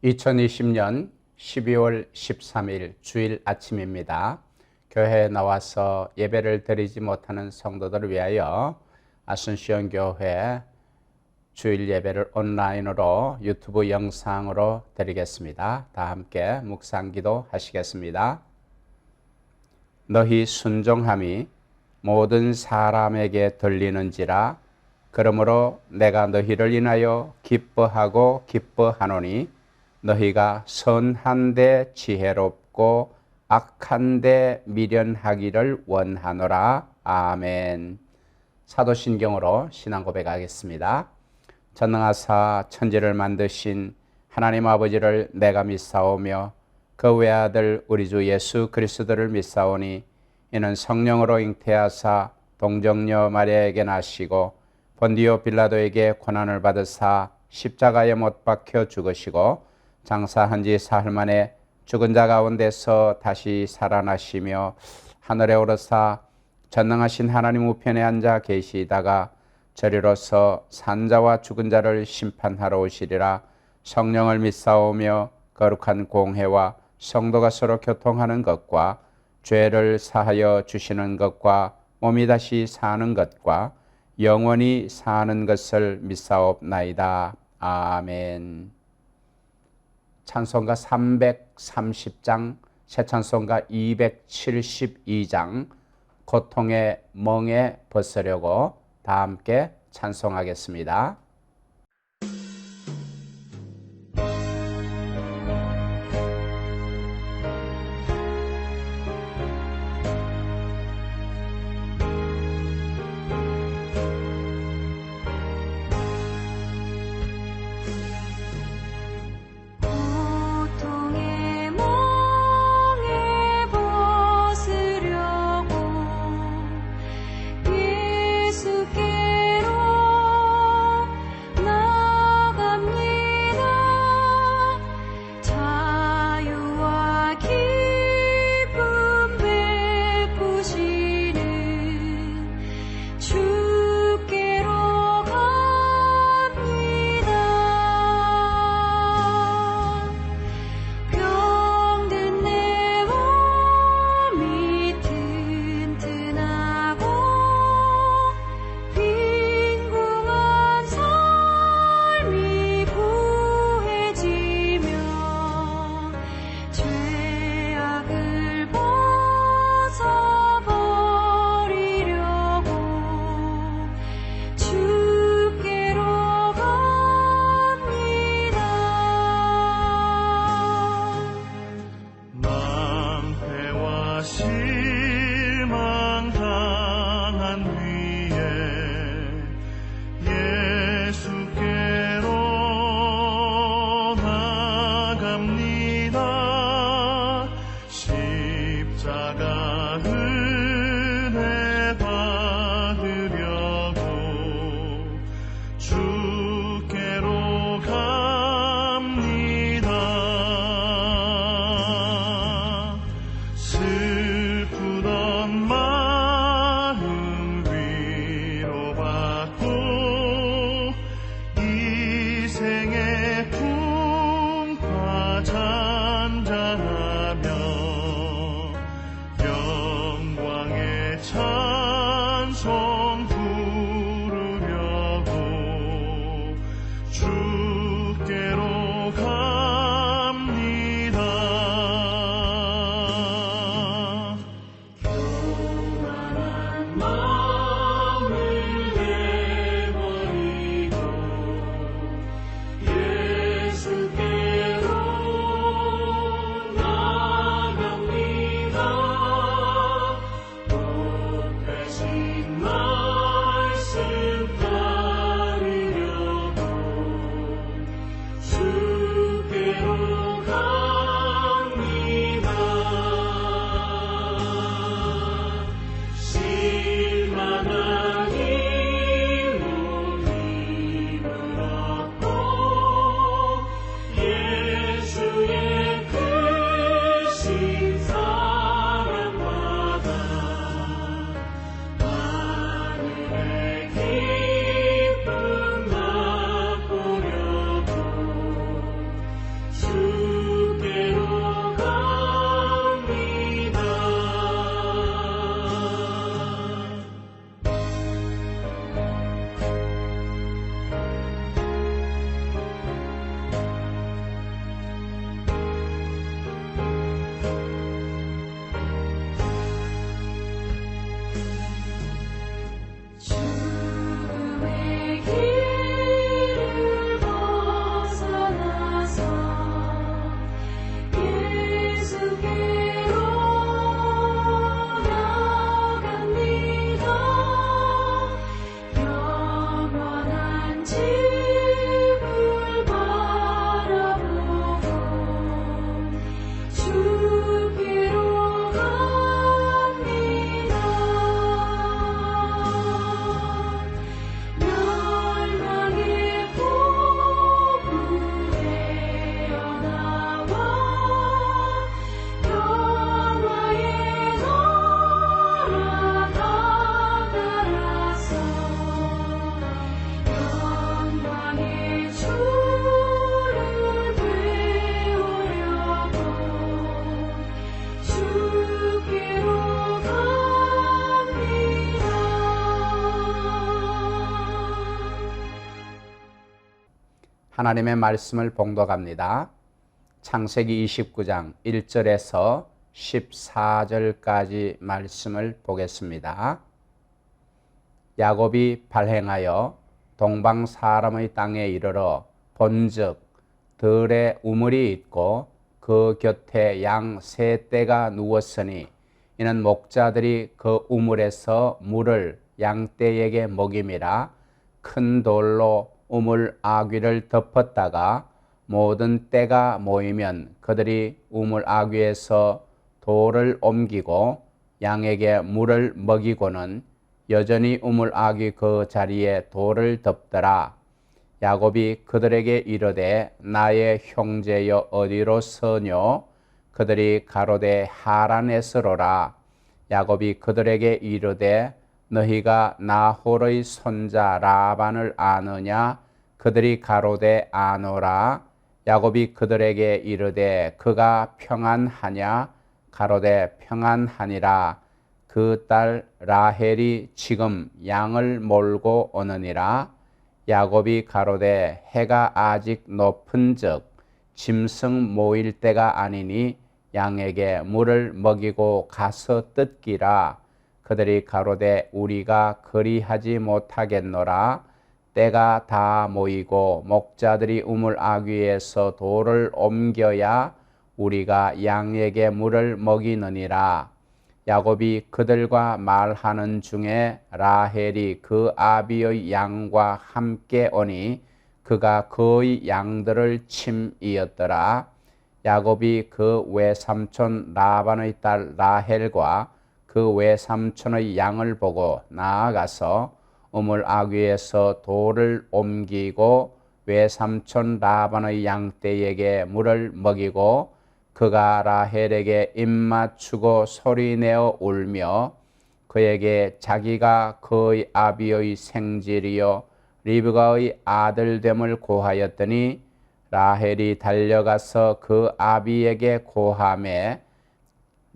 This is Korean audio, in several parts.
2020년 12월 13일 주일 아침입니다. 교회에 나와서 예배를 드리지 못하는 성도들을 위하여 아순시온 교회 주일 예배를 온라인으로 유튜브 영상으로 드리겠습니다. 다 함께 묵상기도 하시겠습니다. 너희 순종함이 모든 사람에게 들리는지라. 그러므로 내가 너희를 인하여 기뻐하고 기뻐하노니 너희가 선한데 지혜롭고 악한데 미련하기를 원하노라. 아멘. 사도신경으로 신앙 고백하겠습니다. 전능하사 천지를 만드신 하나님 아버지를 내가 믿사오며 그 외아들 우리 주 예수 그리스도를 믿사오니 이는 성령으로 잉태하사 동정녀 마리아에게 나시고 본디오 빌라도에게 고난을 받으사 십자가에 못 박혀 죽으시고 장사한 지 사흘 만에 죽은 자 가운데서 다시 살아나시며 하늘에 오르사 전능하신 하나님 우편에 앉아 계시다가 저리로서 산자와 죽은 자를 심판하러 오시리라. 성령을 믿사오며 거룩한 공회와 성도가 서로 교통하는 것과 죄를 사하여 주시는 것과 몸이 다시 사는 것과 영원히 사는 것을 믿사옵나이다. 아멘. 찬송가 330장, 새 찬송가 272장, 고통의 멍에 벗으려고 다 함께 찬송하겠습니다. 하나님의 말씀을 봉독합니다. 창세기 29장 1절에서 14절까지 말씀을 보겠습니다. 야곱이 발행하여 동방 사람의 땅에 이르러 본즉 들에 우물이 있고 그 곁에 양 세 떼가 누웠으니 이는 목자들이 그 우물에서 물을 양떼에게 먹임이라. 큰 돌로 우물 아귀를 덮었다가 모든 떼가 모이면 그들이 우물 아귀에서 돌을 옮기고 양에게 물을 먹이고는 여전히 우물 아귀 그 자리에 돌을 덮더라. 야곱이 그들에게 이르되 나의 형제여 어디로 서뇨? 그들이 가로되 하란에서로라. 야곱이 그들에게 이르되 너희가 나홀의 손자 라반을 아느냐? 그들이 가로되 아노라. 야곱이 그들에게 이르되 그가 평안하냐? 가로되 평안하니라. 그 딸 라헬이 지금 양을 몰고 오느니라. 야곱이 가로되 해가 아직 높은즉 짐승 모일 때가 아니니 양에게 물을 먹이고 가서 뜯기라. 그들이 가로되 우리가 그리하지 못하겠노라. 때가 다 모이고 목자들이 우물 아귀에서 돌을 옮겨야 우리가 양에게 물을 먹이느니라. 야곱이 그들과 말하는 중에 라헬이 그 아비의 양과 함께 오니 그가 그의 양들을 침이었더라. 야곱이 그 외삼촌 라반의 딸 라헬과 그 외삼촌의 양을 보고 나아가서 우물 아귀에서 돌을 옮기고 외삼촌 라반의 양떼에게 물을 먹이고 그가 라헬에게 입맞추고 소리내어 울며 그에게 자기가 그의 아비의 생질이요 리브가의 아들됨을 고하였더니 라헬이 달려가서 그 아비에게 고하매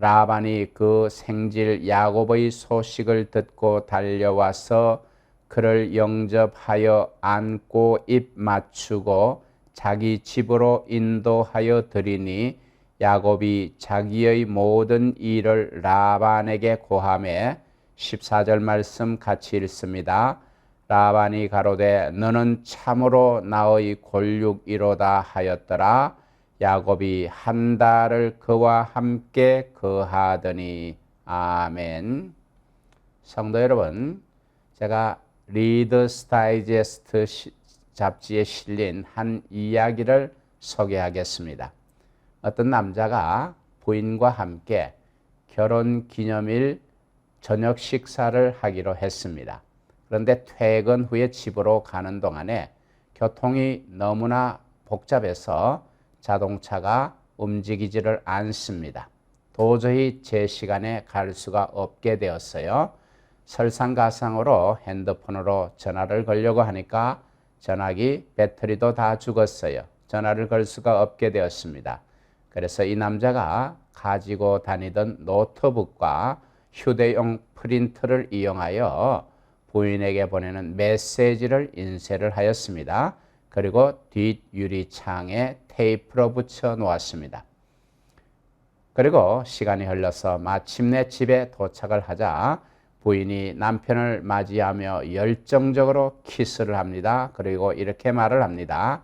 라반이 그 생질 야곱의 소식을 듣고 달려와서 그를 영접하여 안고 입 맞추고 자기 집으로 인도하여 드리니 야곱이 자기의 모든 일을 라반에게 고하매 14절 말씀 같이 읽습니다. 라반이 가로되 너는 참으로 나의 골육이로다 하였더라. 야곱이 한 달을 그와 함께 거하더니. 아멘. 성도 여러분, 제가 리더스 다이제스트 잡지에 실린 한 이야기를 소개하겠습니다. 어떤 남자가 부인과 함께 결혼 기념일 저녁 식사를 하기로 했습니다. 그런데 퇴근 후에 집으로 가는 동안에 교통이 너무나 복잡해서 자동차가 움직이지를 않습니다. 도저히 제 시간에 갈 수가 없게 되었어요. 설상가상으로 핸드폰으로 전화를 걸려고 하니까 전화기 배터리도 다 죽었어요. 전화를 걸 수가 없게 되었습니다. 그래서 이 남자가 가지고 다니던 노트북과 휴대용 프린터를 이용하여 부인에게 보내는 메시지를 인쇄를 하였습니다. 그리고 뒷 유리창에 테이프로 붙여 놓았습니다. 그리고 시간이 흘러서 마침내 집에 도착을 하자 부인이 남편을 맞이하며 열정적으로 키스를 합니다. 그리고 이렇게 말을 합니다.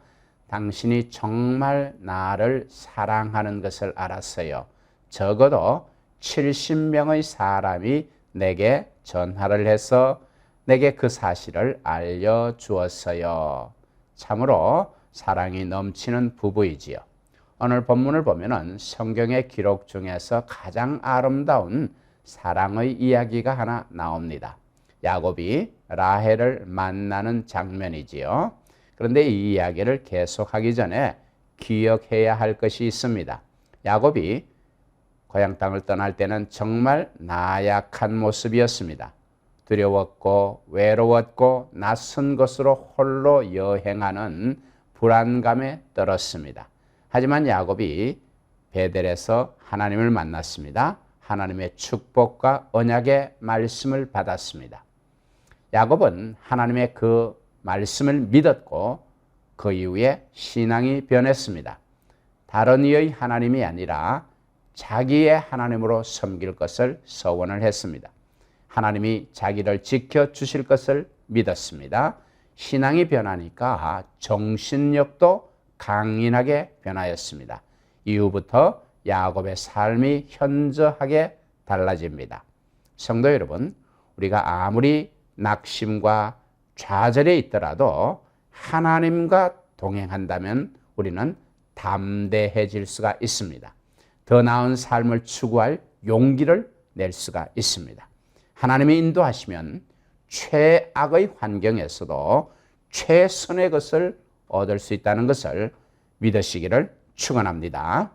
당신이 정말 나를 사랑하는 것을 알았어요. 적어도 70명의 사람이 내게 전화를 해서 내게 그 사실을 알려주었어요. 참으로 사랑이 넘치는 부부이지요. 오늘 본문을 보면은 성경의 기록 중에서 가장 아름다운 사랑의 이야기가 하나 나옵니다. 야곱이 라헬을 만나는 장면이지요. 그런데 이 이야기를 계속하기 전에 기억해야 할 것이 있습니다. 야곱이 고향 땅을 떠날 때는 정말 나약한 모습이었습니다. 두려웠고 외로웠고 낯선 곳으로 홀로 여행하는 불안감에 떨었습니다. 하지만 야곱이 베델에서 하나님을 만났습니다. 하나님의 축복과 언약의 말씀을 받았습니다. 야곱은 하나님의 그 말씀을 믿었고 그 이후에 신앙이 변했습니다. 다른 이의 하나님이 아니라 자기의 하나님으로 섬길 것을 서원을 했습니다. 하나님이 자기를 지켜주실 것을 믿었습니다. 신앙이 변하니까 정신력도 강인하게 변하였습니다. 이후부터 야곱의 삶이 현저하게 달라집니다. 성도 여러분, 우리가 아무리 낙심과 좌절에 있더라도 하나님과 동행한다면 우리는 담대해질 수가 있습니다. 더 나은 삶을 추구할 용기를 낼 수가 있습니다. 하나님이 인도하시면 최악의 환경에서도 최선의 것을 얻을 수 있다는 것을 믿으시기를 축원합니다.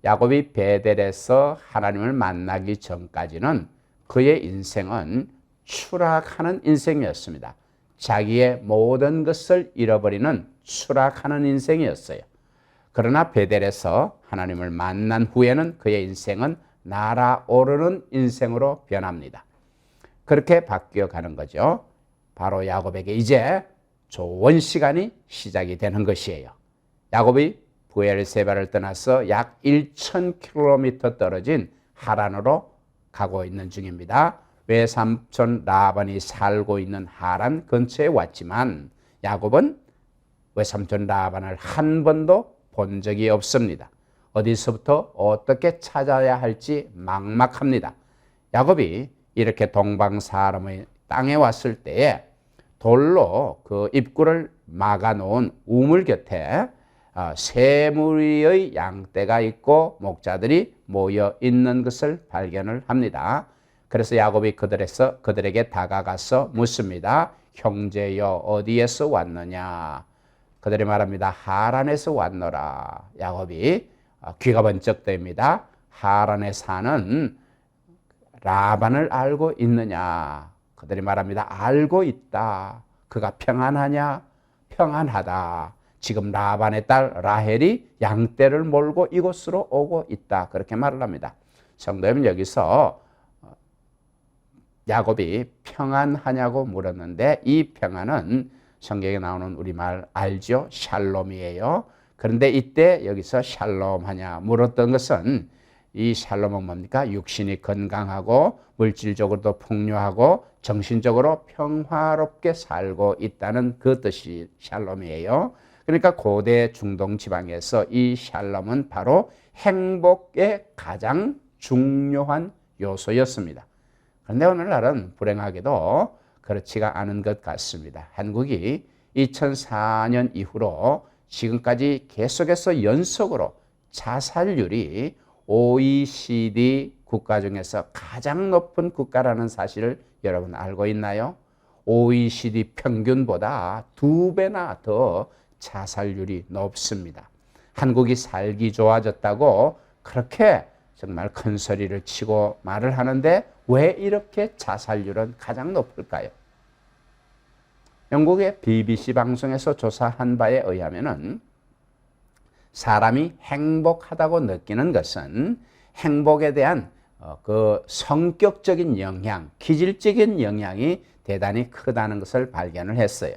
야곱이 베델에서 하나님을 만나기 전까지는 그의 인생은 추락하는 인생이었습니다. 자기의 모든 것을 잃어버리는 추락하는 인생이었어요. 그러나 베델에서 하나님을 만난 후에는 그의 인생은 날아오르는 인생으로 변합니다. 그렇게 바뀌어 가는 거죠. 바로 야곱에게 이제 좋은 시간이 시작이 되는 것이에요. 야곱이 브엘세바를 떠나서 약 1,000km 떨어진 하란으로 가고 있는 중입니다. 외삼촌 라반이 살고 있는 하란 근처에 왔지만 야곱은 외삼촌 라반을 한 번도 본 적이 없습니다. 어디서부터 어떻게 찾아야 할지 막막합니다. 야곱이 이렇게 동방사람의 땅에 왔을 때에 돌로 그 입구를 막아놓은 우물 곁에 세 무리의 양떼가 있고 목자들이 모여 있는 것을 발견을 합니다. 그래서 야곱이 그들에게 다가가서 묻습니다. 형제여, 어디에서 왔느냐? 그들이 말합니다. 하란에서 왔노라. 야곱이 귀가 번쩍 뜨입니다. 하란에 사는 라반을 알고 있느냐? 그들이 말합니다. 알고 있다. 그가 평안하냐? 평안하다. 지금 라반의 딸 라헬이 양떼를 몰고 이곳으로 오고 있다. 그렇게 말을 합니다. 성도 여러분, 여기서 야곱이 평안하냐고 물었는데 이 평안은 성경에 나오는 우리말 알죠? 샬롬이에요. 그런데 이때 여기서 샬롬하냐 물었던 것은 이 샬롬은 뭡니까? 육신이 건강하고 물질적으로도 풍요하고 정신적으로 평화롭게 살고 있다는 그 뜻이 샬롬이에요. 그러니까 고대 중동 지방에서 이 샬롬은 바로 행복의 가장 중요한 요소였습니다. 그런데 오늘날은 불행하게도 그렇지가 않은 것 같습니다. 한국이 2004년 이후로 지금까지 계속해서 연속으로 자살률이 OECD 국가 중에서 가장 높은 국가라는 사실을 여러분 알고 있나요? OECD 평균보다 2배나 더 자살률이 높습니다. 한국이 살기 좋아졌다고 그렇게 정말 큰 소리를 치고 말을 하는데 왜 이렇게 자살률은 가장 높을까요? 영국의 BBC 방송에서 조사한 바에 의하면은 사람이 행복하다고 느끼는 것은 행복에 대한 그 성격적인 영향, 기질적인 영향이 대단히 크다는 것을 발견을 했어요.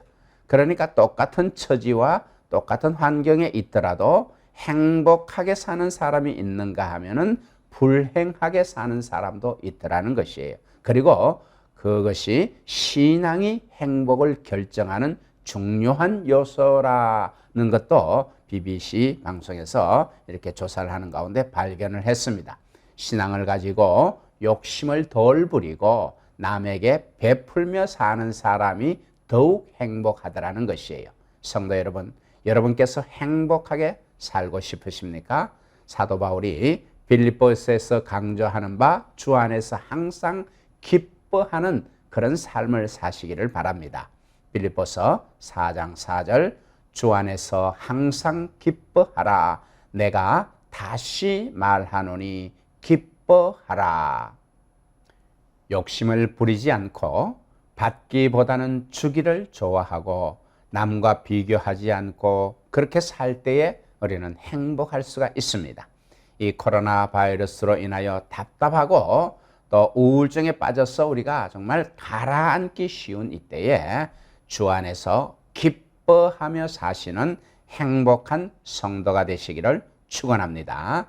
그러니까 똑같은 처지와 똑같은 환경에 있더라도 행복하게 사는 사람이 있는가 하면은 불행하게 사는 사람도 있더라는 것이에요. 그리고 그것이 신앙이 행복을 결정하는 중요한 요소라는 것도 BBC 방송에서 이렇게 조사를 하는 가운데 발견을 했습니다. 신앙을 가지고 욕심을 덜 부리고 남에게 베풀며 사는 사람이 더욱 행복하더라는 것이에요. 성도 여러분, 여러분께서 행복하게 살고 싶으십니까? 사도 바울이 빌립보서에서 강조하는 바 주 안에서 항상 기뻐하는 그런 삶을 사시기를 바랍니다. 빌립보서 4장 4절 주 안에서 항상 기뻐하라. 내가 다시 말하노니 기뻐하라. 욕심을 부리지 않고 받기보다는 주기를 좋아하고 남과 비교하지 않고 그렇게 살 때에 우리는 행복할 수가 있습니다. 이 코로나 바이러스로 인하여 답답하고 또 우울증에 빠져서 우리가 정말 가라앉기 쉬운 이때에 주 안에서 기뻐하며 사시는 행복한 성도가 되시기를 축원합니다.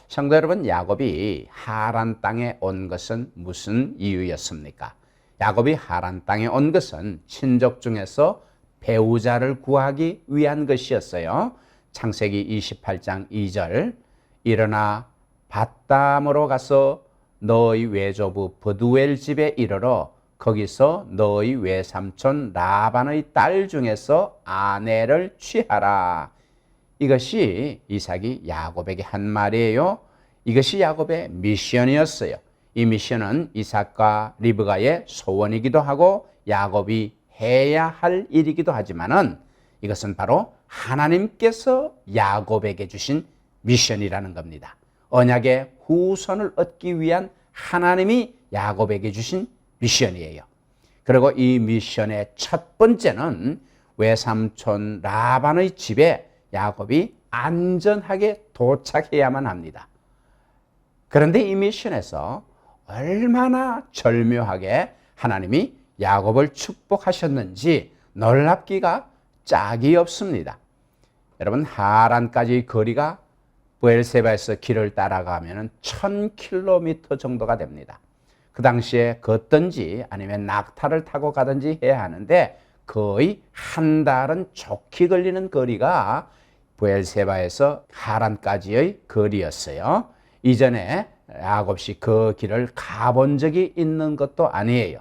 성도 여러분, 야곱이 하란 땅에 온 것은 무슨 이유였습니까? 야곱이 하란 땅에 온 것은 친족 중에서 배우자를 구하기 위한 것이었어요. 창세기 28장 2절, 일어나 밧담으로 가서 너의 외조부 버두엘 집에 이르러 거기서 너의 외삼촌 라반의 딸 중에서 아내를 취하라. 이것이 이삭이 야곱에게 한 말이에요. 이것이 야곱의 미션이었어요. 이 미션은 이삭과 리브가의 소원이기도 하고 야곱이 해야 할 일이기도 하지만은 이것은 바로 하나님께서 야곱에게 주신 미션이라는 겁니다. 언약의 후손을 얻기 위한 하나님이 야곱에게 주신 미션이에요. 그리고 이 미션의 첫 번째는 외삼촌 라반의 집에 야곱이 안전하게 도착해야만 합니다. 그런데 이 미션에서 얼마나 절묘하게 하나님이 야곱을 축복하셨는지 놀랍기가 짝이 없습니다. 여러분, 하란까지 거리가 브엘세바에서 길을 따라가면 1000km 정도가 됩니다. 그 당시에 걷든지 아니면 낙타를 타고 가든지 해야 하는데 거의 한 달은 좋게 걸리는 거리가 브엘세바에서 하란까지의 거리였어요. 이전에 야곱이 그 길을 가본 적이 있는 것도 아니에요.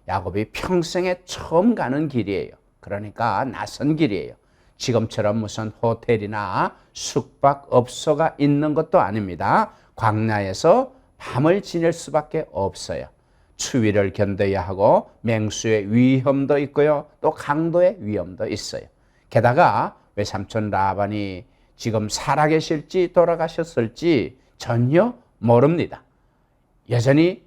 야곱이 평생에 처음 가는 길이에요. 그러니까 낯선 길이에요. 지금처럼 무슨 호텔이나 숙박업소가 있는 것도 아닙니다. 광야에서 밤을 지낼 수밖에 없어요. 추위를 견뎌야 하고 맹수의 위험도 있고요. 또 강도의 위험도 있어요. 게다가 외삼촌 라반이 지금 살아계실지 돌아가셨을지 전혀 모릅니다. 여전히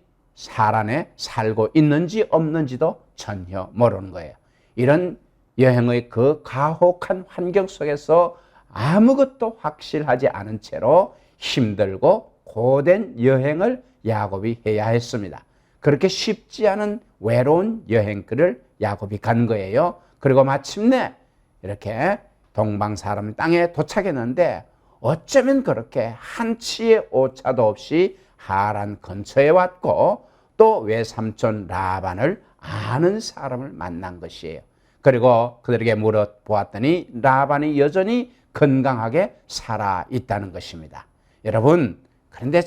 하란에 살고 있는지 없는지도 전혀 모르는 거예요. 이런 여행의 그 가혹한 환경 속에서 아무것도 확실하지 않은 채로 힘들고 고된 여행을 야곱이 해야 했습니다. 그렇게 쉽지 않은 외로운 여행길을 야곱이 간 거예요. 그리고 마침내 이렇게 동방 사람 땅에 도착했는데 어쩌면 그렇게 한치의 오차도 없이 하란 근처에 왔고 또 외삼촌 라반을 아는 사람을 만난 것이에요. 그리고 그들에게 물어보았더니 라반이 여전히 건강하게 살아 있다는 것입니다. 여러분, 그런데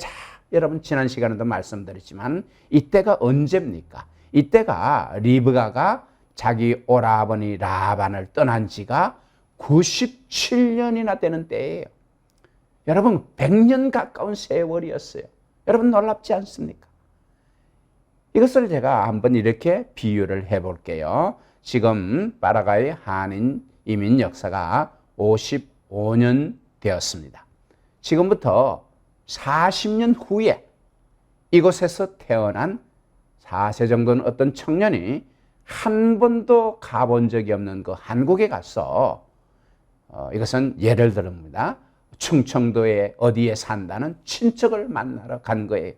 여러분 지난 시간에도 말씀드렸지만 이때가 언제입니까? 이때가 리브가가 자기 오라버니 라반을 떠난 지가 97년이나 되는 때예요. 여러분 100년 가까운 세월이었어요. 여러분 놀랍지 않습니까? 이것을 제가 한번 이렇게 비유를 해볼게요. 지금 파라과이 한인 이민 역사가 55년 되었습니다. 지금부터 40년 후에 이곳에서 태어난 4세 정도는 어떤 청년이 한 번도 가본 적이 없는 그 한국에 가서 이것은 예를 들입니다. 충청도에 어디에 산다는 친척을 만나러 간 거예요.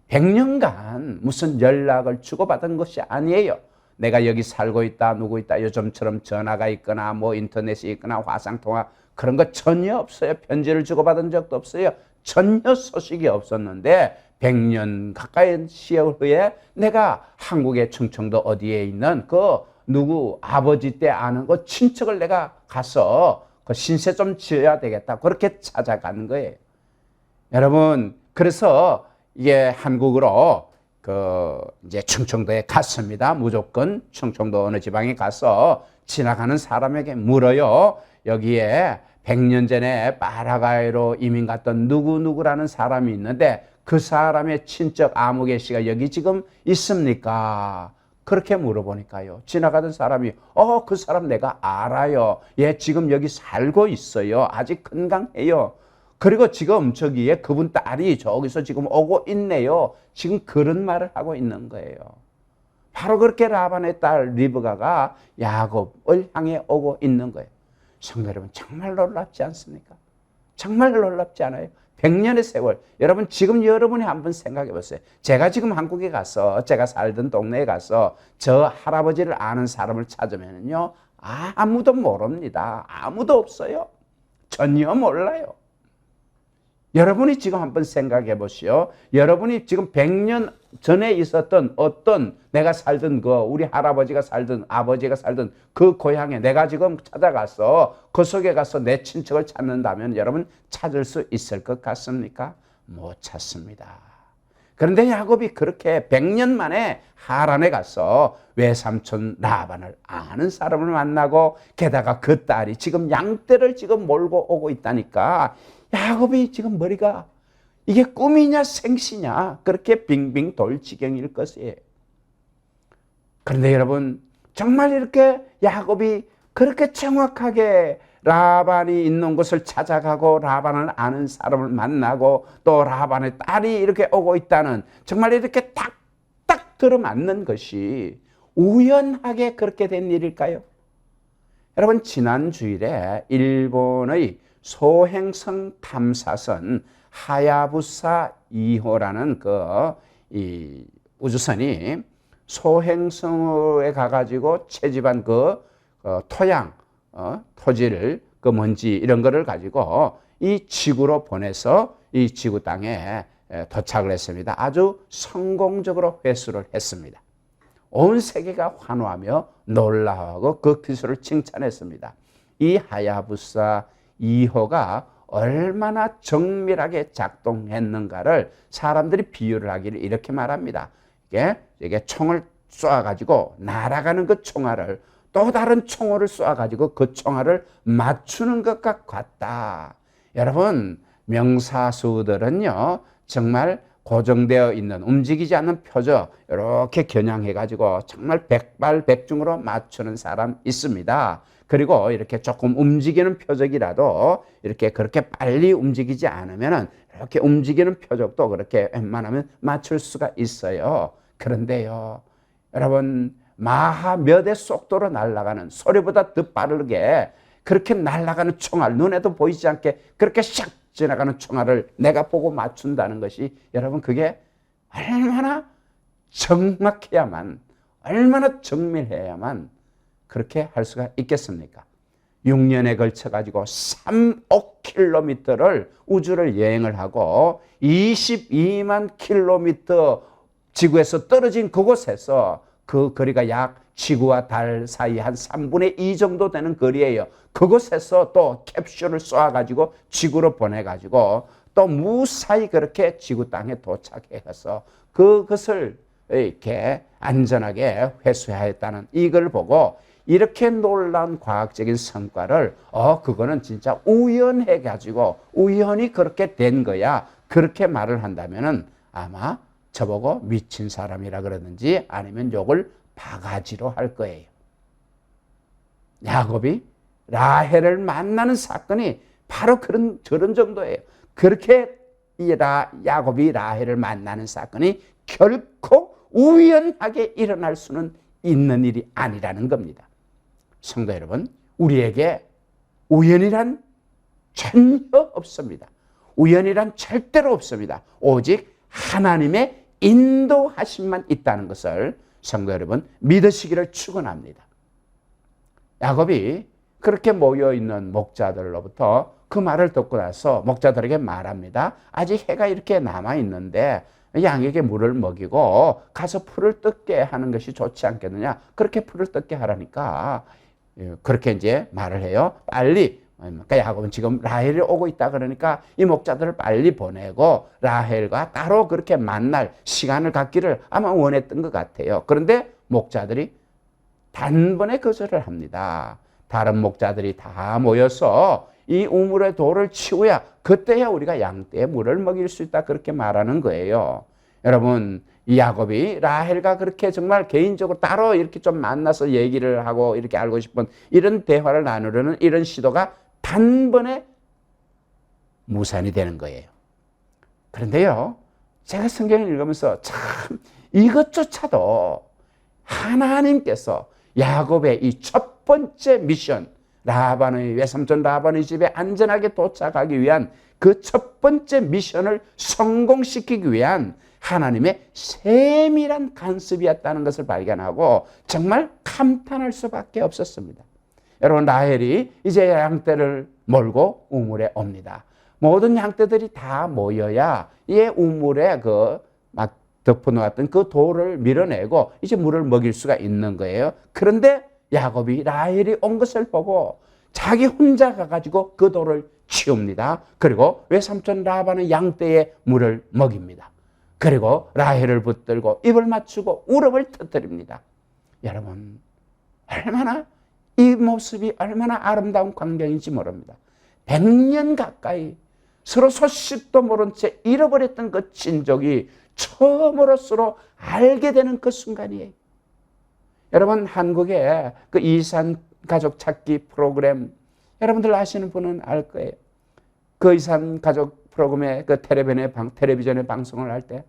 100년간 무슨 연락을 주고받은 것이 아니에요. 내가 여기 살고 있다, 누구 있다, 요즘처럼 전화가 있거나 뭐 인터넷이 있거나 화상통화 그런 거 전혀 없어요. 편지를 주고받은 적도 없어요. 전혀 소식이 없었는데 100년 가까이 시월 후에 내가 한국의 충청도 어디에 있는 그 누구 아버지 때 아는 그 친척을 내가 가서 그 신세 좀 지어야 되겠다. 그렇게 찾아가는 거예요. 여러분, 그래서 이게 한국으로 이제 충청도에 갔습니다. 무조건 충청도 어느 지방에 가서 지나가는 사람에게 물어요. 여기에 100년 전에 파라과이로 이민 갔던 누구누구라는 사람이 있는데 그 사람의 친척 아무개 씨가 여기 지금 있습니까? 그렇게 물어보니까요. 지나가던 사람이 그 사람 내가 알아요. 얘 지금 여기 살고 있어요. 아직 건강해요. 그리고 지금 저기에 그분 딸이 저기서 지금 오고 있네요. 지금 그런 말을 하고 있는 거예요. 바로 그렇게 라반의 딸 리브가가 야곱을 향해 오고 있는 거예요. 성도 여러분, 정말 놀랍지 않습니까? 정말 놀랍지 않아요? 100년의 세월. 여러분, 지금 여러분이 한번 생각해 보세요. 제가 지금 한국에 가서 제가 살던 동네에 가서 저 할아버지를 아는 사람을 찾으면요 아무도 모릅니다. 아무도 없어요. 전혀 몰라요. 여러분이 지금 한번 생각해 보시오. 여러분이 지금 100년 전에 있었던 어떤 내가 살던 우리 할아버지가 살던 아버지가 살던 그 고향에 내가 지금 찾아가서 그 속에 가서 내 친척을 찾는다면 여러분 찾을 수 있을 것 같습니까? 못 찾습니다. 그런데 야곱이 그렇게 100년 만에 하란에 가서 외삼촌 라반을 아는 사람을 만나고 게다가 그 딸이 지금 양떼를 지금 몰고 오고 있다니까 야곱이 지금 머리가 이게 꿈이냐 생시냐 그렇게 빙빙 돌 지경일 것이에요. 그런데 여러분 정말 이렇게 야곱이 그렇게 정확하게 라반이 있는 곳을 찾아가고 라반을 아는 사람을 만나고 또 라반의 딸이 이렇게 오고 있다는 정말 이렇게 딱딱 들어맞는 것이 우연하게 그렇게 된 일일까요? 여러분 지난 주일에 일본의 소행성 탐사선 하야부사 2호라는 이 우주선이 소행성에 가가지고 채집한 토양, 토지를 먼지 이런 거를 가지고 이 지구로 보내서 이 지구 땅에 도착을 했습니다. 아주 성공적으로 회수를 했습니다. 온 세계가 환호하며 놀라워하고 그 기술을 칭찬했습니다. 이 하야부사 2호가 얼마나 정밀하게 작동했는가를 사람들이 비유를 하기를 이렇게 말합니다. 이게 총을 쏘아가지고 날아가는 그 총알을 또 다른 총알을 쏘아가지고 그 총알을 맞추는 것과 같다. 여러분 명사수들은요 정말 고정되어 있는 움직이지 않는 표적 이렇게 겨냥해가지고 정말 백발백중으로 맞추는 사람 있습니다. 그리고 이렇게 조금 움직이는 표적이라도 이렇게 그렇게 빨리 움직이지 않으면은 이렇게 움직이는 표적도 그렇게 웬만하면 맞출 수가 있어요. 그런데요, 여러분 마하 몇의 속도로 날아가는 소리보다 더 빠르게 그렇게 날아가는 총알 눈에도 보이지 않게 그렇게 샥 지나가는 총알을 내가 보고 맞춘다는 것이 여러분 그게 얼마나 정확해야만 얼마나 정밀해야만 그렇게 할 수가 있겠습니까? 6년에 걸쳐 가지고 3억 킬로미터를 우주를 여행을 하고 22만 킬로미터 지구에서 떨어진 그곳에서 그 거리가 약 지구와 달 사이 한 3분의 2 정도 되는 거리예요. 그곳에서 또 캡슐을 쏘아가지고 지구로 보내가지고 또 무사히 그렇게 지구 땅에 도착해서 그것을 이렇게 안전하게 회수하였다는 이걸 보고 이렇게 놀라운 과학적인 성과를 그거는 진짜 우연해가지고 우연히 그렇게 된 거야. 그렇게 말을 한다면은 아마 저보고 미친 사람이라 그러든지 아니면 욕을 바가지로 할 거예요. 야곱이 라헬을 만나는 사건이 바로 저런 정도예요. 그렇게 야곱이 라헬을 만나는 사건이 결코 우연하게 일어날 수는 있는 일이 아니라는 겁니다. 성도 여러분, 우리에게 우연이란 전혀 없습니다. 우연이란 절대로 없습니다. 오직 하나님의 인도하심만 있다는 것을 성도 여러분 믿으시기를 축원합니다. 야곱이 그렇게 모여있는 목자들로부터 그 말을 듣고 나서 목자들에게 말합니다. 아직 해가 이렇게 남아있는데 양에게 물을 먹이고 가서 풀을 뜯게 하는 것이 좋지 않겠느냐. 그렇게 풀을 뜯게 하라니까 그렇게 이제 말을 해요. 빨리. 그러니까 야곱은 지금 라헬이 오고 있다 그러니까 이 목자들을 빨리 보내고 라헬과 따로 그렇게 만날 시간을 갖기를 아마 원했던 것 같아요. 그런데 목자들이 단번에 거절을 합니다. 다른 목자들이 다 모여서 이 우물의 돌을 치우야 그때야 우리가 양떼에 물을 먹일 수 있다 그렇게 말하는 거예요. 여러분 이 야곱이 라헬과 그렇게 정말 개인적으로 따로 이렇게 좀 만나서 얘기를 하고 이렇게 알고 싶은 이런 대화를 나누려는 이런 시도가 단번에 무산이 되는 거예요. 그런데요, 제가 성경을 읽으면서 참 이것조차도 하나님께서 야곱의 이 첫 번째 미션, 라반의 외삼촌 라반의 집에 안전하게 도착하기 위한 그 첫 번째 미션을 성공시키기 위한 하나님의 세밀한 간섭이었다는 것을 발견하고 정말 감탄할 수밖에 없었습니다. 여러분, 라헬이 이제 양떼를 몰고 우물에 옵니다. 모든 양떼들이 다 모여야 이 우물에 막 덮어놓았던 그 돌을 밀어내고 이제 물을 먹일 수가 있는 거예요. 그런데 야곱이 라헬이 온 것을 보고 자기 혼자 가가지고 그 돌을 치웁니다. 그리고 외삼촌 라반의 양떼에 물을 먹입니다. 그리고 라헬을 붙들고 입을 맞추고 울음을 터뜨립니다. 여러분, 얼마나 이 모습이 얼마나 아름다운 광경인지 모릅니다. 100년 가까이 서로 소식도 모른 채 잃어버렸던 그 친족이 처음으로 서로 알게 되는 그 순간이에요. 여러분, 한국의 그 이산 가족 찾기 프로그램, 여러분들 아시는 분은 알 거예요. 그 이산 가족 프로그램의 그 텔레비전에 방송을 할 때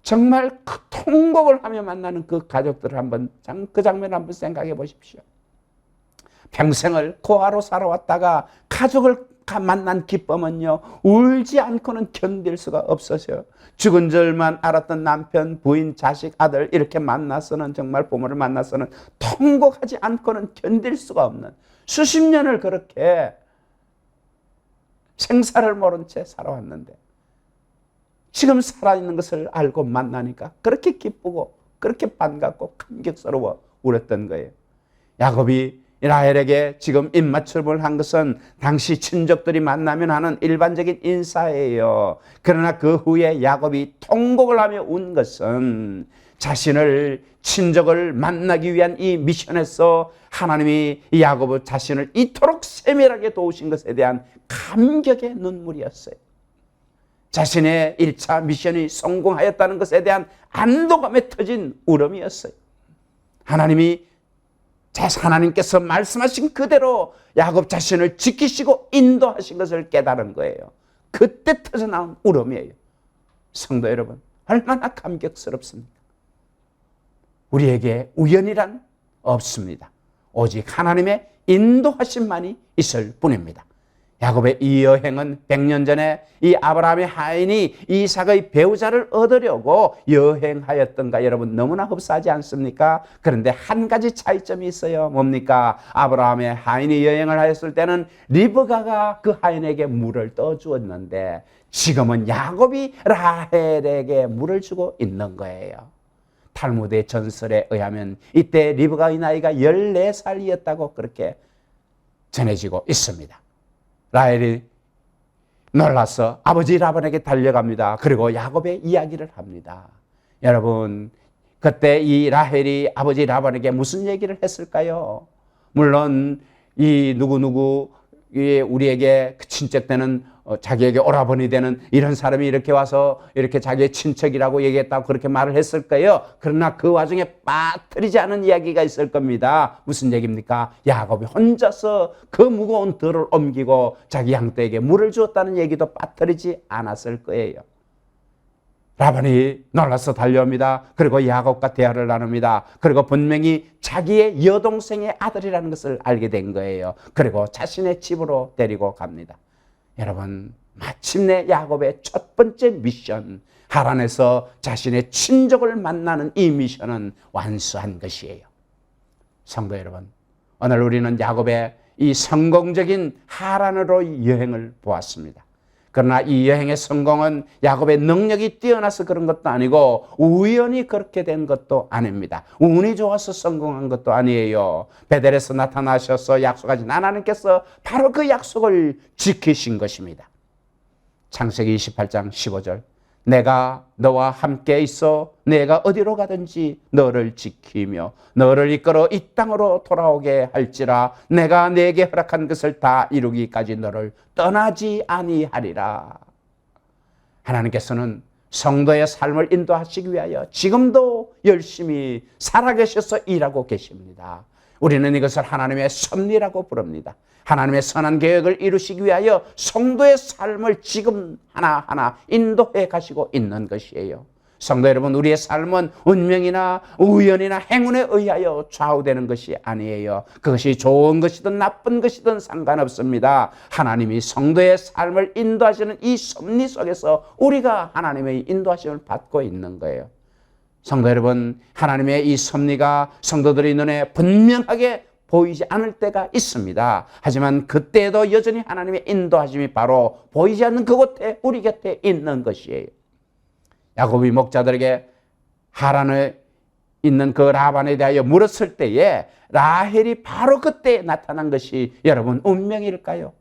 정말 그 통곡을 하며 만나는 그 가족들을 한번, 그 장면을 한번 생각해 보십시오. 평생을 고아로 살아왔다가 가족을 만난 기쁨은요, 울지 않고는 견딜 수가 없어서요. 죽은 줄만 알았던 남편, 부인, 자식, 아들 이렇게 만나서는, 정말 부모를 만나서는 통곡하지 않고는 견딜 수가 없는, 수십 년을 그렇게 생사를 모른 채 살아왔는데 지금 살아있는 것을 알고 만나니까 그렇게 기쁘고 그렇게 반갑고 감격스러워 울었던 거예요. 야곱이 라헬에게 지금 입맞춤을 한 것은 당시 친족들이 만나면 하는 일반적인 인사예요. 그러나 그 후에 야곱이 통곡을 하며 운 것은 자신을, 친족을 만나기 위한 이 미션에서 하나님이 야곱 자신을 이토록 세밀하게 도우신 것에 대한 감격의 눈물이었어요. 자신의 1차 미션이 성공하였다는 것에 대한 안도감에 터진 울음이었어요. 하나님께서 말씀하신 그대로 야곱 자신을 지키시고 인도하신 것을 깨달은 거예요. 그때 터져나온 울음이에요. 성도 여러분, 얼마나 감격스럽습니까? 우리에게 우연이란 없습니다. 오직 하나님의 인도하심만이 있을 뿐입니다. 야곱의 이 여행은 100년 전에 이 아브라함의 하인이 이삭의 배우자를 얻으려고 여행하였던가 여러분 너무나 흡사하지 않습니까? 그런데 한 가지 차이점이 있어요. 뭡니까? 아브라함의 하인이 여행을 하였을 때는 리브가가 그 하인에게 물을 떠주었는데 지금은 야곱이 라헬에게 물을 주고 있는 거예요. 탈무드의 전설에 의하면 이때 리브가의 나이가 14살이었다고 그렇게 전해지고 있습니다. 라헬이 놀라서 아버지 라반에게 달려갑니다. 그리고 야곱의 이야기를 합니다. 여러분, 그때 이 라헬이 아버지 라반에게 무슨 얘기를 했을까요? 물론 이 누구누구 우리에게 친척되는 자기에게 오라버니 되는 이런 사람이 이렇게 와서 이렇게 자기의 친척이라고 얘기했다고 그렇게 말을 했을 거예요. 그러나 그 와중에 빠뜨리지 않은 이야기가 있을 겁니다. 무슨 얘기입니까? 야곱이 혼자서 그 무거운 들을 옮기고 자기 양떼에게 물을 주었다는 얘기도 빠뜨리지 않았을 거예요. 라반이 놀라서 달려옵니다. 그리고 야곱과 대화를 나눕니다. 그리고 분명히 자기의 여동생의 아들이라는 것을 알게 된 거예요. 그리고 자신의 집으로 데리고 갑니다. 여러분, 마침내 야곱의 첫 번째 미션, 하란에서 자신의 친족을 만나는 이 미션은 완수한 것이에요. 성도 여러분, 오늘 우리는 야곱의 이 성공적인 하란으로 여행을 보았습니다. 그러나 이 여행의 성공은 야곱의 능력이 뛰어나서 그런 것도 아니고 우연히 그렇게 된 것도 아닙니다. 운이 좋아서 성공한 것도 아니에요. 베델에서 나타나셔서 약속하신 하나님께서 바로 그 약속을 지키신 것입니다. 창세기 28장 15절, 내가 너와 함께 있어 내가 어디로 가든지 너를 지키며 너를 이끌어 이 땅으로 돌아오게 할지라 내가 네게 허락한 것을 다 이루기까지 너를 떠나지 아니하리라. 하나님께서는 성도의 삶을 인도하시기 위하여 지금도 열심히 살아계셔서 일하고 계십니다. 우리는 이것을 하나님의 섭리라고 부릅니다. 하나님의 선한 계획을 이루시기 위하여 성도의 삶을 지금 하나하나 인도해 가시고 있는 것이에요. 성도 여러분, 우리의 삶은 운명이나 우연이나 행운에 의하여 좌우되는 것이 아니에요. 그것이 좋은 것이든 나쁜 것이든 상관없습니다. 하나님이 성도의 삶을 인도하시는 이 섭리 속에서 우리가 하나님의 인도하심을 받고 있는 거예요. 성도 여러분, 하나님의 이 섭리가 성도들의 눈에 분명하게 보이지 않을 때가 있습니다. 하지만 그때도 여전히 하나님의 인도하심이 바로 보이지 않는 그곳에 우리 곁에 있는 것이에요. 야곱이 목자들에게 하란에 있는 그 라반에 대하여 물었을 때에 라헬이 바로 그때 나타난 것이 여러분 운명일까요?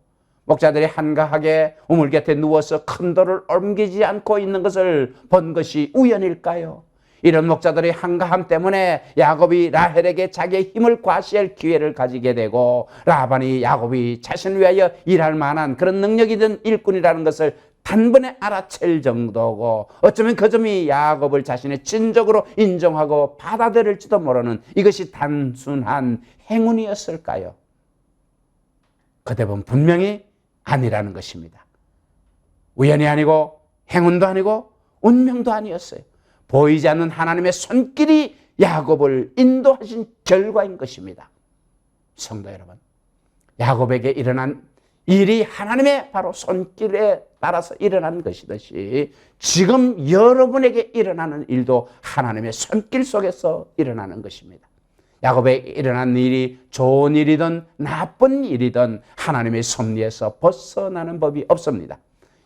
목자들이 한가하게 우물 곁에 누워서 큰 돌을 옮기지 않고 있는 것을 본 것이 우연일까요? 이런 목자들의 한가함 때문에 야곱이 라헬에게 자기의 힘을 과시할 기회를 가지게 되고 라반이 야곱이 자신을 위하여 일할 만한 그런 능력이 든 일꾼이라는 것을 단번에 알아챌 정도고 어쩌면 그 점이 야곱을 자신의 친족으로 인정하고 받아들일지도 모르는 이것이 단순한 행운이었을까요? 그 대부분 분명히 아니라는 것입니다. 우연이 아니고 행운도 아니고 운명도 아니었어요. 보이지 않는 하나님의 손길이 야곱을 인도하신 결과인 것입니다. 성도 여러분, 야곱에게 일어난 일이 하나님의 바로 손길에 따라서 일어난 것이듯이 지금 여러분에게 일어나는 일도 하나님의 손길 속에서 일어나는 것입니다. 야곱에게 일어난 일이 좋은 일이든 나쁜 일이든 하나님의 섭리에서 벗어나는 법이 없습니다.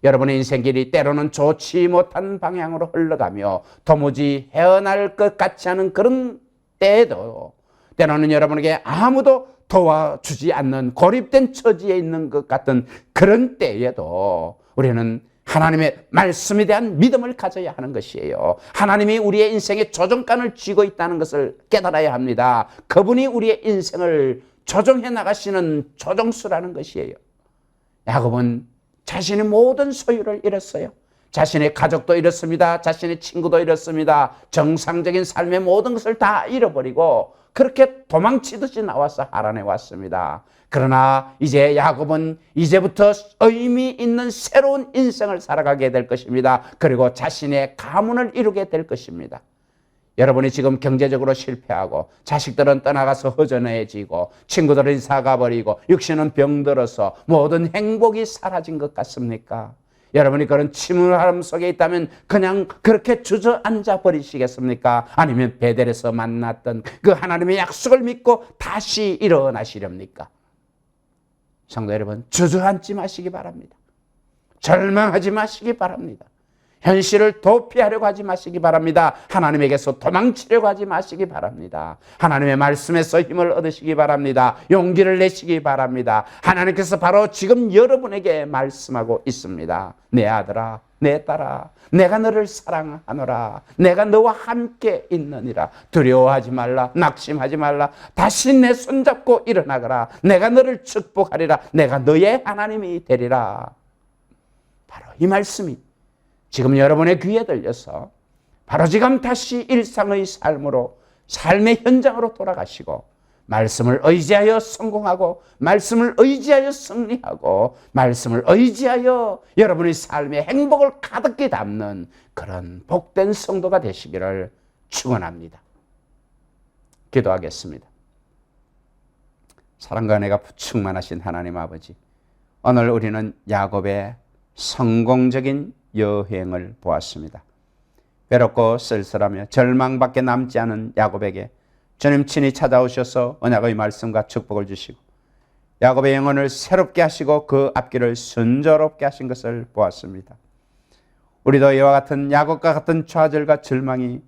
여러분의 인생길이 때로는 좋지 못한 방향으로 흘러가며 도무지 헤어날 것 같지 않은 그런 때에도 때로는 여러분에게 아무도 도와주지 않는 고립된 처지에 있는 것 같은 그런 때에도 우리는 하나님의 말씀에 대한 믿음을 가져야 하는 것이에요. 하나님이 우리의 인생에 조정관을 쥐고 있다는 것을 깨달아야 합니다. 그분이 우리의 인생을 조정해 나가시는 조정수라는 것이에요. 야곱은 자신의 모든 소유를 잃었어요. 자신의 가족도 잃었습니다. 자신의 친구도 잃었습니다. 정상적인 삶의 모든 것을 다 잃어버리고 그렇게 도망치듯이 나와서 하란에 왔습니다. 그러나 이제 야곱은 이제부터 의미 있는 새로운 인생을 살아가게 될 것입니다. 그리고 자신의 가문을 이루게 될 것입니다. 여러분이 지금 경제적으로 실패하고 자식들은 떠나가서 허전해지고 친구들은 이사 가버리고 육신은 병들어서 모든 행복이 사라진 것 같습니까? 여러분이 그런 침울함 속에 있다면 그냥 그렇게 주저앉아 버리시겠습니까? 아니면 베델에서 만났던 그 하나님의 약속을 믿고 다시 일어나시렵니까? 성도 여러분, 주저앉지 마시기 바랍니다. 절망하지 마시기 바랍니다. 현실을 도피하려고 하지 마시기 바랍니다. 하나님에게서 도망치려고 하지 마시기 바랍니다. 하나님의 말씀에서 힘을 얻으시기 바랍니다. 용기를 내시기 바랍니다. 하나님께서 바로 지금 여러분에게 말씀하고 있습니다. 내 아들아, 내 딸아, 내가 너를 사랑하노라. 내가 너와 함께 있느니라. 두려워하지 말라. 낙심하지 말라. 다시 내 손잡고 일어나거라. 내가 너를 축복하리라. 내가 너의 하나님이 되리라. 바로 이 말씀이 지금 여러분의 귀에 들려서 바로 지금 다시 일상의 삶으로 삶의 현장으로 돌아가시고 말씀을 의지하여 성공하고 말씀을 의지하여 승리하고 말씀을 의지하여 여러분의 삶의 행복을 가득히 담는 그런 복된 성도가 되시기를 축원합니다. 기도하겠습니다. 사랑과 은혜가 충만하신 하나님 아버지, 오늘 우리는 야곱의 성공적인 여행을 보았습니다. 외롭고 쓸쓸하며 절망밖에 남지 않은 야곱에게 주님 친히 찾아오셔서 언약의 말씀과 축복을 주시고 야곱의 영혼을 새롭게 하시고 그 앞길을 순조롭게 하신 것을 보았습니다. 우리도 이와 같은 야곱과 같은 좌절과 절망이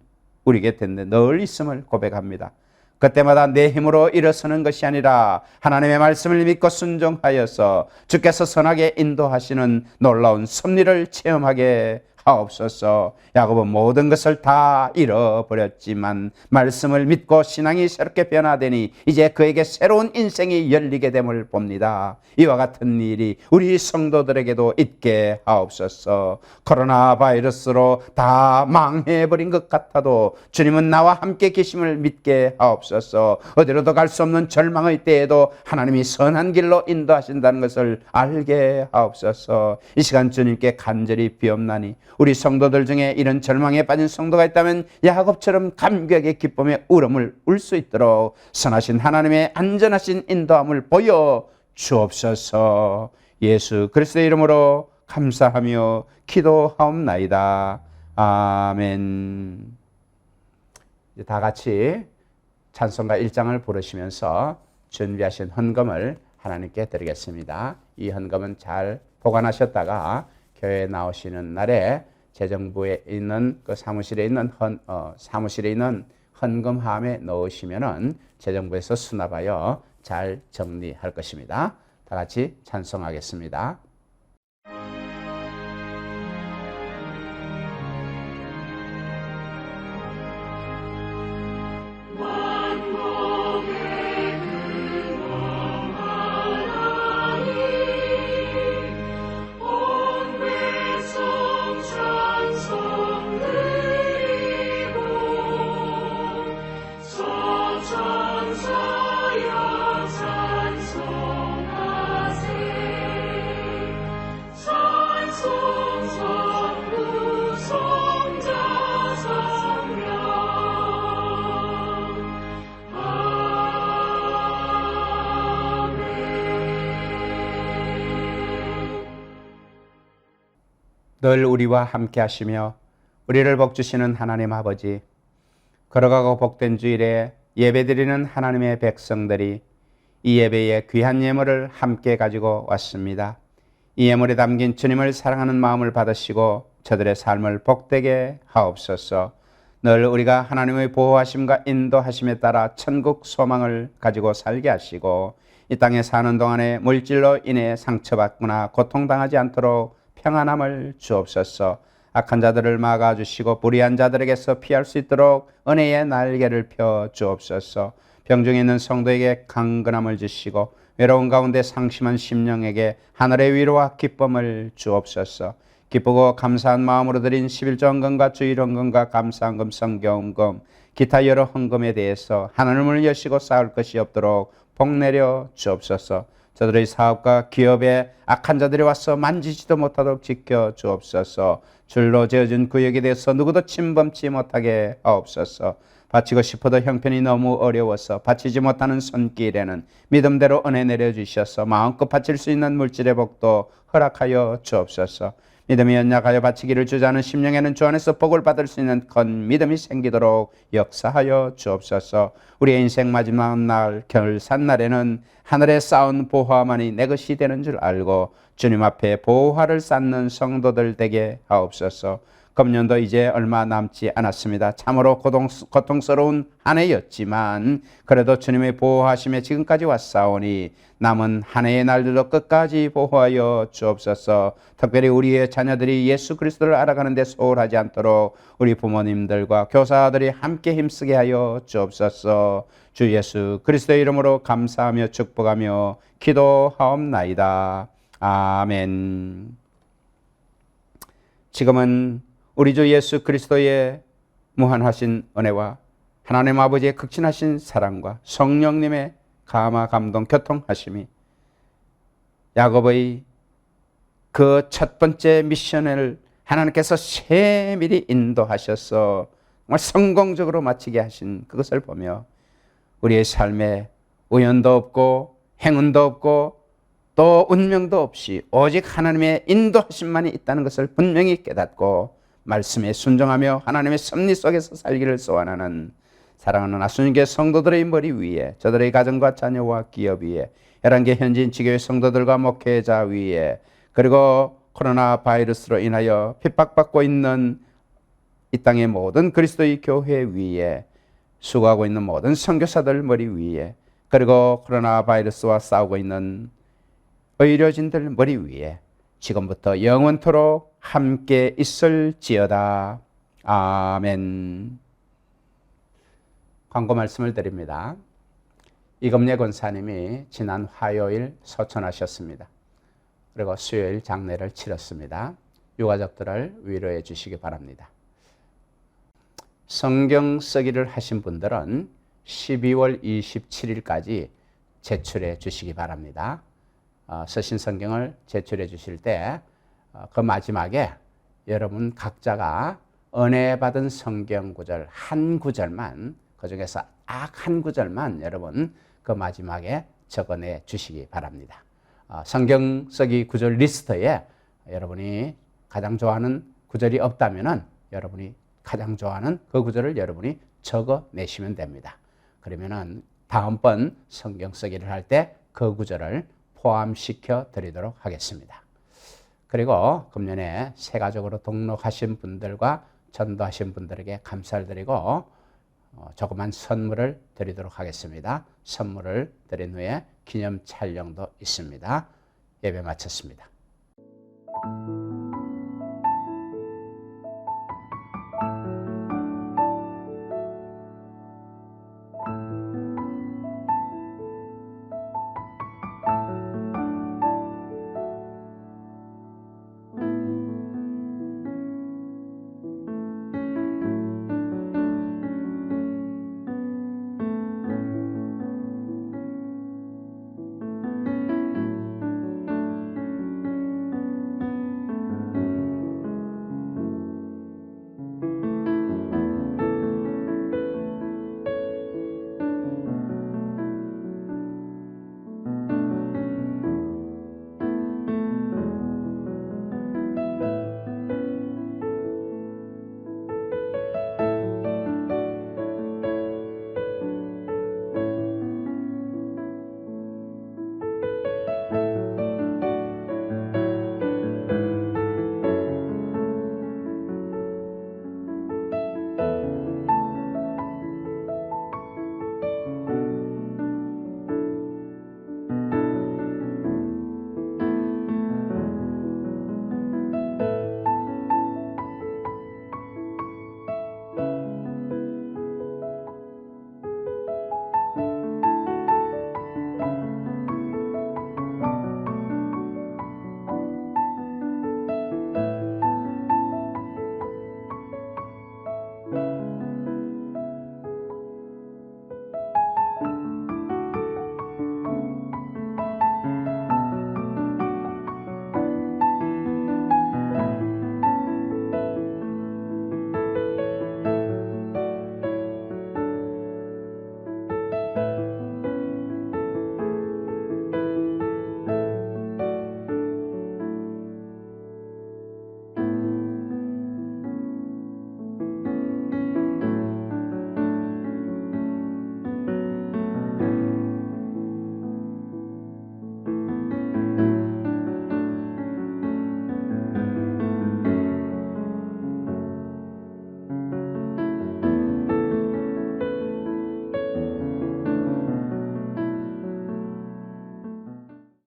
우리 곁에 늘 있음을 고백합니다. 그때마다 내 힘으로 일어서는 것이 아니라 하나님의 말씀을 믿고 순종하여서 주께서 선하게 인도하시는 놀라운 섭리를 체험하게 하옵소서. 야곱은 모든 것을 다 잃어버렸지만 말씀을 믿고 신앙이 새롭게 변화되니 이제 그에게 새로운 인생이 열리게 됨을 봅니다. 이와 같은 일이 우리 성도들에게도 있게 하옵소서. 코로나 바이러스로 다 망해버린 것 같아도 주님은 나와 함께 계심을 믿게 하옵소서. 어디로도 갈 수 없는 절망의 때에도 하나님이 선한 길로 인도하신다는 것을 알게 하옵소서. 이 시간 주님께 간절히 비옵나니 우리 성도들 중에 이런 절망에 빠진 성도가 있다면 야곱처럼 감격의 기쁨에 울음을 울 수 있도록 선하신 하나님의 안전하신 인도함을 보여 주옵소서. 예수 그리스도의 이름으로 감사하며 기도하옵나이다. 아멘. 다 같이 찬송가 1장을 부르시면서 준비하신 헌금을 하나님께 드리겠습니다. 이 헌금은 잘 보관하셨다가 교회에 나오시는 날에 재정부에 있는 그 사무실에 있는 헌금함에 넣으시면은 재정부에서 수납하여 잘 정리할 것입니다. 다 같이 찬송하겠습니다. 늘 우리와 함께 하시며 우리를 복주시는 하나님 아버지, 걸어가고 복된 주일에 예배드리는 하나님의 백성들이 이 예배에 귀한 예물을 함께 가지고 왔습니다. 이 예물에 담긴 주님을 사랑하는 마음을 받으시고 저들의 삶을 복되게 하옵소서. 늘 우리가 하나님의 보호하심과 인도하심에 따라 천국 소망을 가지고 살게 하시고 이 땅에 사는 동안에 물질로 인해 상처받거나 고통당하지 않도록 평안함을 주옵소서. 악한 자들을 막아주시고 불의한 자들에게서 피할 수 있도록 은혜의 날개를 펴 주옵소서. 병중에 있는 성도에게 강건함을 주시고 외로운 가운데 상심한 심령에게 하늘의 위로와 기쁨을 주옵소서. 기쁘고 감사한 마음으로 드린 11조 헌금과 주일 헌금과 감사 헌금, 성경 헌금, 기타 여러 헌금에 대해서 하늘문을 여시고 쌓을 것이 없도록 복내려 주옵소서. 저들의 사업과 기업에 악한 자들이 와서 만지지도 못하도록 지켜 주옵소서. 줄로 지어진 구역에 대해서 누구도 침범치 못하게 하옵소서. 바치고 싶어도 형편이 너무 어려워서 바치지 못하는 손길에는 믿음대로 은혜 내려주셔서 마음껏 바칠 수 있는 물질의 복도 허락하여 주옵소서. 믿음이 연약하여 바치기를 주저하는 심령에는 주 안에서 복을 받을 수 있는 큰 믿음이 생기도록 역사하여 주옵소서. 우리의 인생 마지막 날 결산날에는 하늘에 쌓은 보화만이 내 것이 되는 줄 알고 주님 앞에 보화를 쌓는 성도들 되게 하옵소서. 금년도 이제 얼마 남지 않았습니다. 참으로 고통스러운 한 해였지만 그래도 주님의 보호하심에 지금까지 왔사오니 남은 한 해의 날들도 끝까지 보호하여 주옵소서. 특별히 우리의 자녀들이 예수 그리스도를 알아가는 데 소홀하지 않도록 우리 부모님들과 교사들이 함께 힘쓰게 하여 주옵소서. 주 예수 그리스도의 이름으로 감사하며 축복하며 기도하옵나이다. 아멘. 지금은 우리 주 예수 그리스도의 무한하신 은혜와 하나님 아버지의 극진하신 사랑과 성령님의 감화 감동 교통하심이 야곱의 그 첫 번째 미션을 하나님께서 세밀히 인도하셔서 정말 성공적으로 마치게 하신 그것을 보며 우리의 삶에 우연도 없고 행운도 없고 또 운명도 없이 오직 하나님의 인도하심만이 있다는 것을 분명히 깨닫고 말씀에 순종하며 하나님의 섭리 속에서 살기를 소원하는 사랑하는 아수님께 성도들의 머리 위에 저들의 가정과 자녀와 기업 위에 11개 현지인 지교회 성도들과 목회자 위에 그리고 코로나 바이러스로 인하여 핍박받고 있는 이 땅의 모든 그리스도의 교회 위에 수고하고 있는 모든 선교사들 머리 위에 그리고 코로나 바이러스와 싸우고 있는 의료진들 머리 위에 지금부터 영원토록 함께 있을지어다. 아멘. 광고 말씀을 드립니다. 이금래 권사님이 지난 화요일 소천하셨습니다. 그리고 수요일 장례를 치렀습니다. 유가족들을 위로해 주시기 바랍니다. 성경 쓰기를 하신 분들은 12월 27일까지 제출해 주시기 바랍니다. 쓰신 성경을 제출해 주실 때 그 마지막에 여러분 각자가 은혜 받은 성경 구절 한 구절만, 그 중에서 딱 한 구절만 여러분 그 마지막에 적어내 주시기 바랍니다. 성경 쓰기 구절 리스트에 여러분이 가장 좋아하는 구절이 없다면은 여러분이 가장 좋아하는 그 구절을 여러분이 적어내시면 됩니다. 그러면은 다음번 성경 쓰기를 할 때 그 구절을 포함시켜 드리도록 하겠습니다. 그리고 금년에 새 가족으로 등록하신 분들과 전도하신 분들에게 감사를 드리고 조그만 선물을 드리도록 하겠습니다. 선물을 드린 후에 기념 촬영도 있습니다. 예배 마쳤습니다.